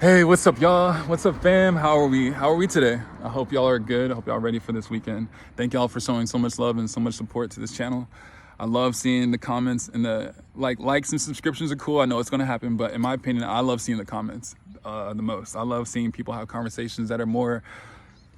Hey, what's up, y'all? What's up, fam? How are we today? I hope y'all are good. I hope y'all are ready for this weekend. Thank y'all for showing so much love and so much support to this channel. I love seeing the comments and the likes and subscriptions are cool. I know it's gonna happen, but in my opinion, I love seeing the comments the most. I love seeing people have conversations that are more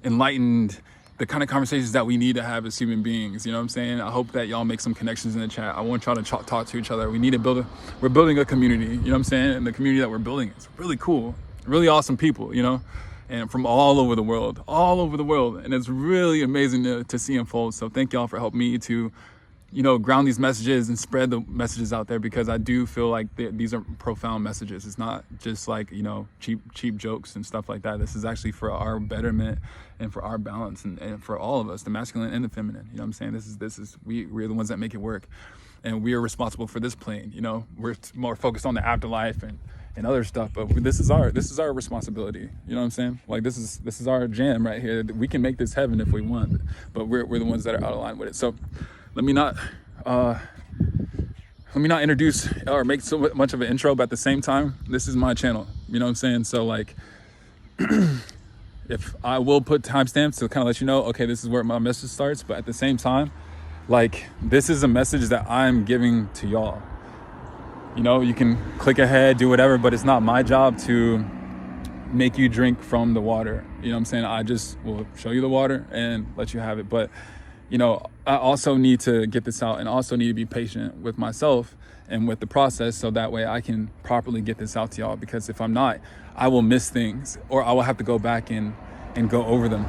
enlightened, the kind of conversations that we need to have as human beings. You know what I'm saying? I hope that y'all make some connections in the chat. I want y'all to talk to each other. We need to we're building a community, you know what I'm saying? And the community that we're building is really cool, really awesome people, you know, and from all over the world. And it's really amazing to see unfold. So thank y'all for helping me to, you know, ground these messages and spread the messages out there, because I do feel like these are profound messages. It's not just like, you know, cheap jokes and stuff like that. This is actually for our betterment and for our balance and for all of us, the masculine and the feminine. You know what I'm saying? We're the ones that make it work, and we are responsible for this plane. You know, we're more focused on the afterlife and other stuff, but this is our responsibility. You know what I'm saying? Like this is our jam right here. We can make this heaven if we want, but we're the ones that are out of line with it. So let me not introduce or make so much of an intro, but at the same time, this is my channel. You know what I'm saying? So like, if I will put timestamps to kind of let you know, okay, this is where my message starts, but at the same time, like, this is a message that I'm giving to y'all. You know, you can click ahead, do whatever, but it's not my job to make you drink from the water. You know what I'm saying? I just will show you the water and let you have it. But, you know, I also need to get this out and also need to be patient with myself and with the process, so that way I can properly get this out to y'all, because if I'm not, I will miss things, or I will have to go back and go over them.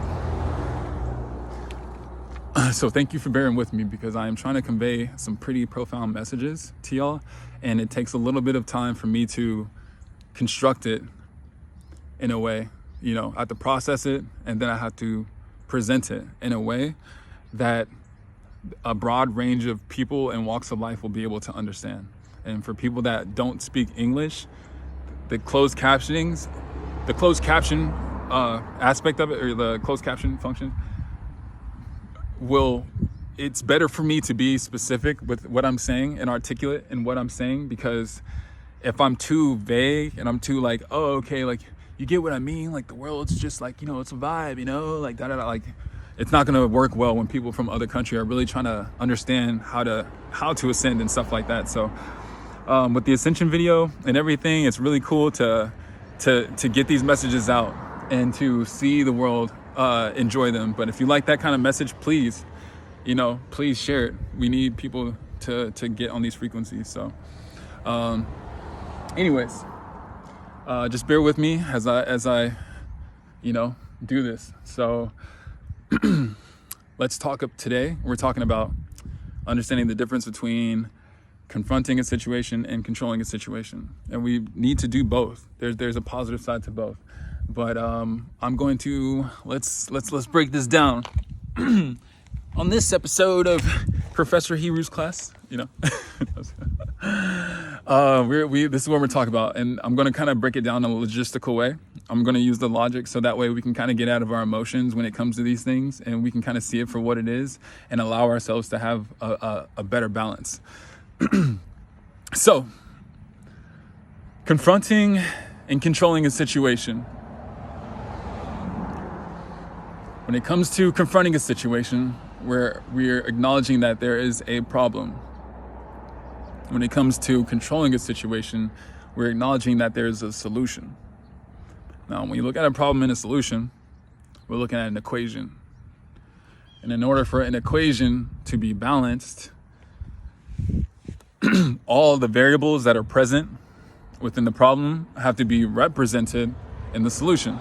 So thank you for bearing with me, because I am trying to convey some pretty profound messages to y'all, and it takes a little bit of time for me to construct it in a way. You know, I have to process it, and then I have to present it in a way that a broad range of people and walks of life will be able to understand. And for people that don't speak English, the closed caption aspect of it, or the closed caption function, it's better for me to be specific with what I'm saying and articulate in what I'm saying, because if I'm too vague and I'm too like, oh, okay, like, you get what I mean? Like, the world's just like, you know, it's a vibe, you know, like like, it's not going to work well when people from other country are really trying to understand how to ascend and stuff like that. So with the ascension video and everything, it's really cool to get these messages out and to see the world enjoy them. But if you like that kind of message, please, you know, please share it. We need people to get on these frequencies. So anyways, just bear with me as I you know, do this. So let's talk up today. We're talking about understanding the difference between confronting a situation and controlling a situation, and we need to do both. There's a positive side to both, but I'm going to let's break this down on this episode of Professor Heru's class. You know, this is what we're talking about, and I'm going to kind of break it down in a logistical way. I'm going to use the logic, so that way we can kind of get out of our emotions when it comes to these things, and we can kind of see it for what it is and allow ourselves to have a better balance. So, confronting and controlling a situation. When it comes to confronting a situation, we're acknowledging that there is a problem. When it comes to controlling a situation, we're acknowledging that there's a solution. Now, when you look at a problem and a solution, we're looking at an equation. And in order for an equation to be balanced, all the variables that are present within the problem have to be represented in the solution.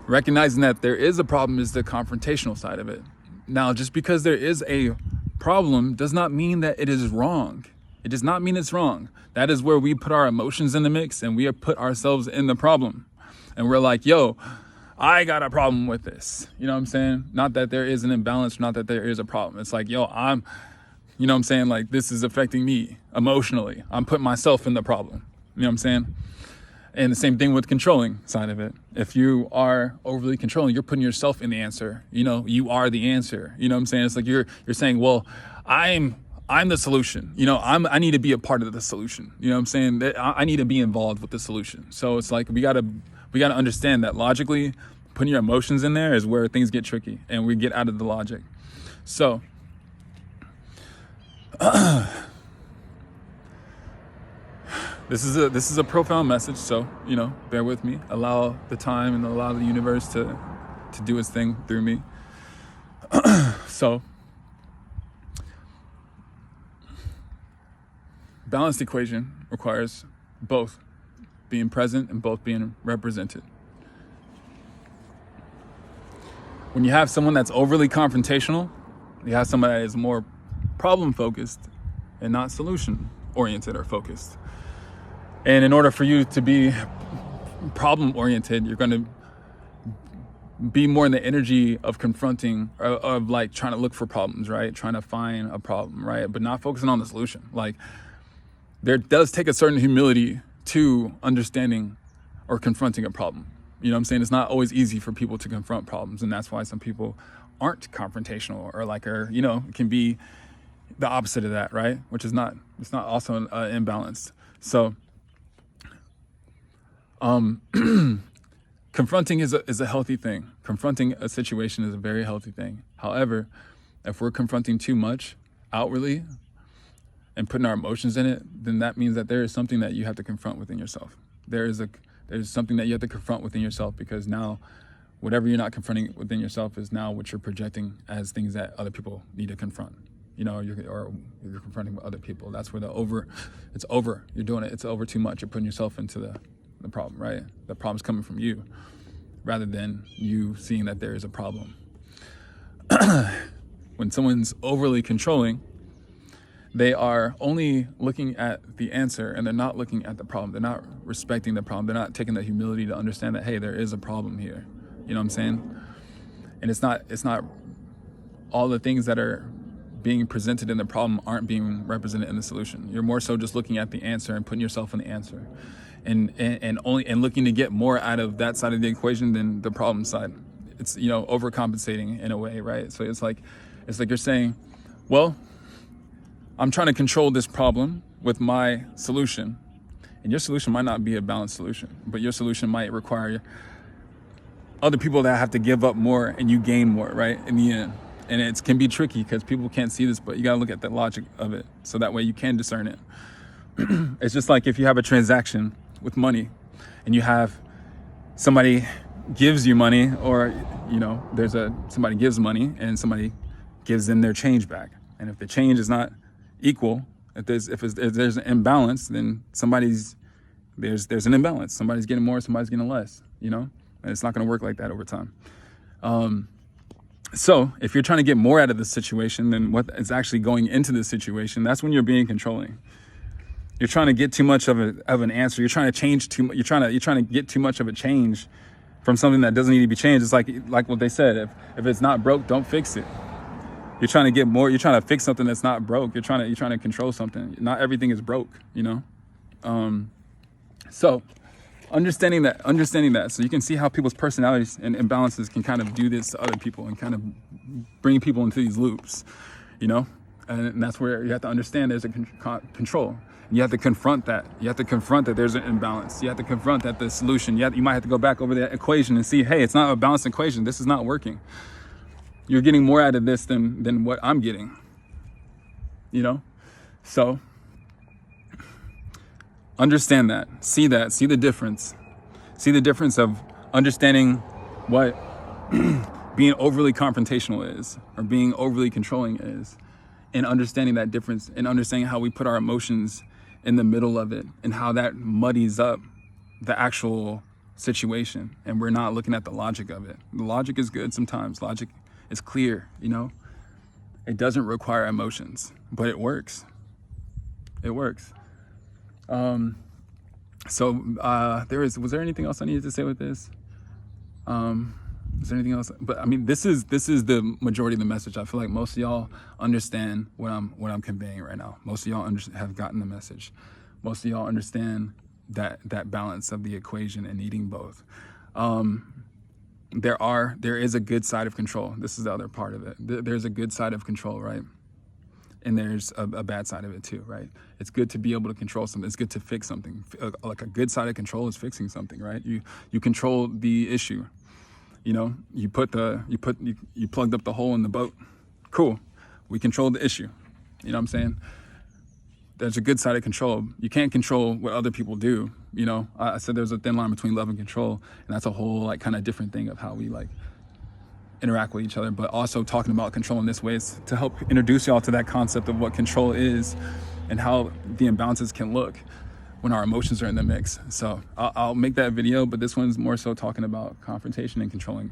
Recognizing that there is a problem is the confrontational side of it. Now, just because there is a problem does not mean that it is wrong. It does not mean it's wrong. That is where we put our emotions in the mix, and we put ourselves in the problem. And we're like, yo, I got a problem with this. You know what I'm saying? Not that there is an imbalance, not that there is a problem. It's like, yo, you know what I'm saying? Like, this is affecting me emotionally. I'm putting myself in the problem. You know what I'm saying? And the same thing with controlling side of it. If you are overly controlling, you're putting yourself in the answer. You know, you are the answer. You know what I'm saying? It's like you're saying, well, I'm I'm the solution. I need to be a part of the solution. You know what I'm saying? I need to be involved with the solution. So it's like we gotta understand that logically, putting your emotions in there is where things get tricky and we get out of the logic. So this is a profound message. So bear with me. Allow the time and allow the universe to do its thing through me. So. Balanced equation requires both being present and both being represented. When you have someone that's overly confrontational, you have someone that is more problem focused and not solution oriented or focused. And in order for you to be problem oriented, you're going to be more in the energy of confronting, of like trying to look for problems, right? Trying to find a problem, right? But not focusing on the solution. Like, there does take a certain humility to understanding or confronting a problem. You know what I'm saying? It's not always easy for people to confront problems. And that's why some people aren't confrontational or it can be the opposite of that, right? Which is it's not also imbalanced. So confronting is a healthy thing. Confronting a situation is a very healthy thing. However, if we're confronting too much outwardly, and putting our emotions in it, then that means that there is something that you have to confront within yourself. There's something that you have to confront within yourself, because now whatever you're not confronting within yourself is now what you're projecting as things that other people need to confront. You're confronting other people. That's where it's over. You're doing it. It's over too much. You're putting yourself into the problem, right? The problem's coming from you rather than you seeing that there is a problem. When someone's overly controlling, they are only looking at the answer and they're not looking at the problem. They're not respecting the problem. They're not taking the humility to understand that, hey, there is a problem here. You know what I'm saying? And it's not all the things that are being presented in the problem aren't being represented in the solution. You're more so just looking at the answer and putting yourself in the answer and looking to get more out of that side of the equation than the problem side. It's, overcompensating in a way, right? So it's like you're saying, well, I'm trying to control this problem with my solution. And your solution might not be a balanced solution, but your solution might require other people that have to give up more and you gain more, right? In the end. And it can be tricky because people can't see this, but you got to look at the logic of it. So that way you can discern it. It's just like if you have a transaction with money and you have somebody gives you money, or, somebody gives money and somebody gives them their change back. And if the change is not equal, if there's an imbalance, then there's an imbalance. Somebody's getting more, somebody's getting less, and it's not going to work like that over time. So if you're trying to get more out of the situation than what is actually going into the situation, that's when you're being controlling. You're trying to get too much of an answer. You're trying to change too much. You're trying to get too much of a change from something that doesn't need to be changed. It's like what they said, if it's not broke, don't fix it. You're trying to get more. You're trying to fix something that's not broke. You're trying to control something. Not everything is broke, So understanding that, so you can see how people's personalities and imbalances can kind of do this to other people and kind of bring people into these loops, and that's where you have to understand there's a control. And you have to confront that. You have to confront that there's an imbalance. You have to confront that the solution. You might have to go back over that equation and see, hey, it's not a balanced equation. This is not working. You're getting more out of this than what I'm getting, So understand that, see the difference of understanding what being overly confrontational is or being overly controlling is, and understanding that difference and understanding how we put our emotions in the middle of it and how that muddies up the actual situation. And we're not looking at the logic of it. The logic is good sometimes. Logic is clear, It doesn't require emotions, but it works. It works. Was there anything else I needed to say with this? Is there anything else? But I mean, this is the majority of the message. I feel like most of y'all understand what I'm conveying right now. Most of y'all have gotten the message. Most of y'all understand that balance of the equation and needing both. There is a good side of control. This is the other part of it. There's a good side of control, right? and there's a bad side of it too, right? It's good to be able to control something. It's good to fix something. Like a good side of control is fixing something, right? You control the issue. You know, you plugged up the hole in the boat. Cool. We controlled the issue. You know what I'm saying? There's a good side of control. You can't control what other people do. You know, I said there's a thin line between love and control, and that's a whole like kind of different thing of how we like interact with each other. But also talking about control in this way is to help introduce y'all to that concept of what control is and how the imbalances can look when our emotions are in the mix. So I'll make that video, but this one's more so talking about confrontation and controlling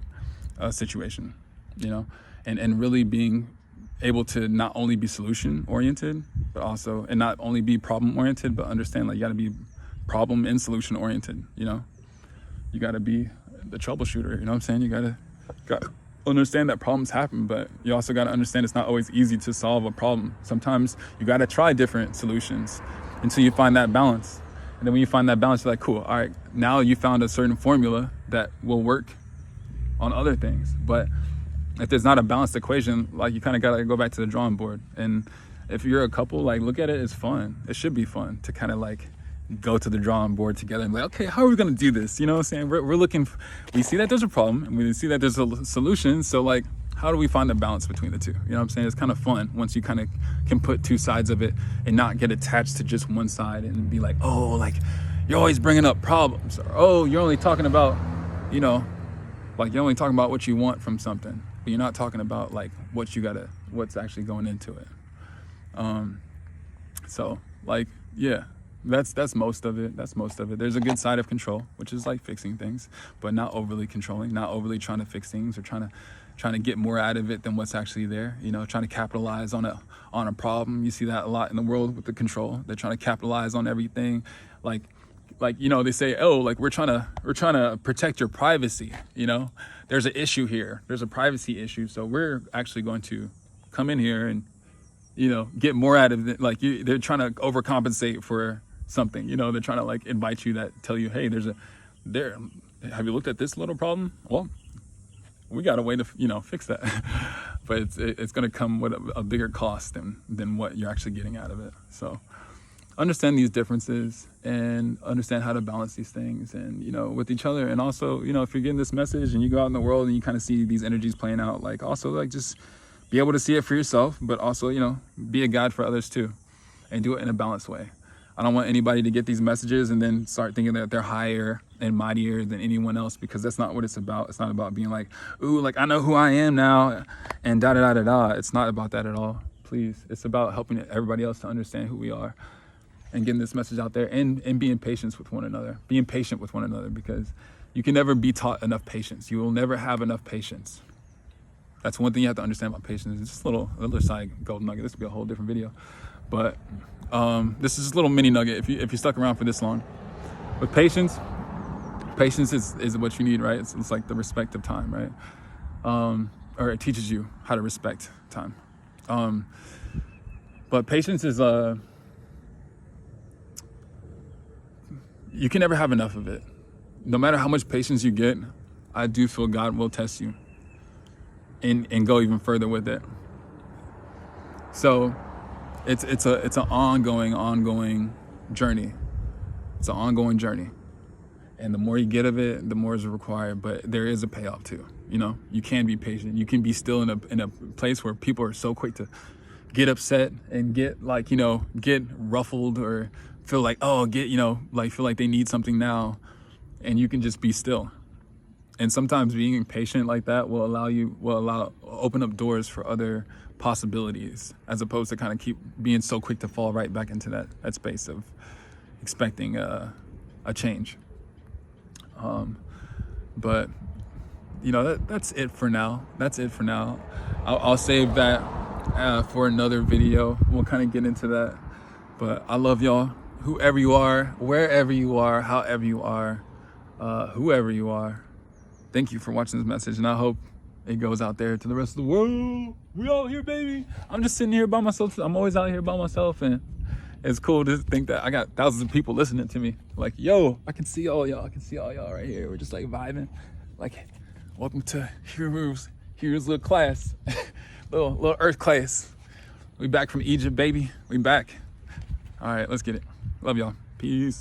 a situation, you know, and really being able to not only be solution oriented, but also, and not only be problem oriented, but understand like you gotta be problem and solution oriented, you know? You gotta be the troubleshooter, you know what I'm saying? You gotta understand that problems happen, but you also gotta understand it's not always easy to solve a problem. Sometimes you gotta try different solutions until you find that balance. And then when you find that balance, you're like, cool, all right, now you found a certain formula that will work on other things. But if there's not a balanced equation, like you kind of gotta go back to the drawing board. And if you're a couple, like look at it as fun. It should be fun to kind of like go to the drawing board together and be like, okay, how are we gonna do this? You know what I'm saying? We're looking, we see that there's a problem and we see that there's a solution. So like, how do we find the balance between the two? You know what I'm saying? It's kind of fun once you kind of can put two sides of it and not get attached to just one side and be like, oh, like you're always bringing up problems, or oh, you're only talking about, you know, like you're only talking about what you want from something, but you're not talking about like what's actually going into it. So like, yeah, that's most of it. There's a good side of control, which is like fixing things, but not overly controlling, not overly trying to fix things or trying to get more out of it than what's actually there, you know, trying to capitalize on a problem. You see that a lot in the world with the control. They're trying to capitalize on everything. Like, you know, they say, oh, like we're trying to protect your privacy. You know, there's an issue here. There's a privacy issue. So we're actually going to come in here and, you know, get more out of it. Like they're trying to overcompensate for something, you know, they're trying to like invite you tell you, hey, have you looked at this little problem? Well, we got a way to, you know, fix that. But it's going to come with a bigger cost than what you're actually getting out of it. So understand these differences and understand how to balance these things and, you know, with each other. And also, you know, if you're getting this message and you go out in the world and you kind of see these energies playing out, like also like just be able to see it for yourself, but also, you know, be a guide for others too, and do it in a balanced way. I don't want anybody to get these messages and then start thinking that they're higher and mightier than anyone else, because that's not what it's about. It's not about being like, ooh, like I know who I am now and da-da-da-da-da. It's not about that at all, please. It's about helping everybody else to understand who we are and getting this message out there and being patient with one another. Being patient with one another, because you can never be taught enough patience. You will never have enough patience. That's one thing you have to understand about patience. It's just a little side golden nugget. This would be a whole different video. But this is a little mini nugget if you stuck around for this long. With patience is what you need, right? It's like the respect of time, right? Or it teaches you how to respect time. But patience is you can never have enough of it. No matter how much patience you get, I do feel God will test you and go even further with it. So it's an ongoing journey. It's an ongoing journey. And the more you get of it, the more is required, but there is a payoff too. You know, you can be patient. You can be still in a place where people are so quick to get upset and get like, you know, get ruffled or feel like, feel like they need something now, and you can just be still. And sometimes being patient like that will open up doors for other possibilities, as opposed to kind of keep being so quick to fall right back into that space of expecting a change. But you know, that's it for now. I'll save that for another video. We'll kind of get into that. But I love y'all, whoever you are, wherever you are, however you are, whoever you are. Thank you for watching this message, and I hope it goes out there to the rest of the world. We all here, baby. I'm just sitting here by myself. I'm always out here by myself, and it's cool to think that I got thousands of people listening to me. Like, yo, I can see all y'all. Right here. We're just like vibing. Like, welcome to Heru's little class, little Earth class. We back from Egypt, baby. We back. All right, let's get it. Love y'all. Peace.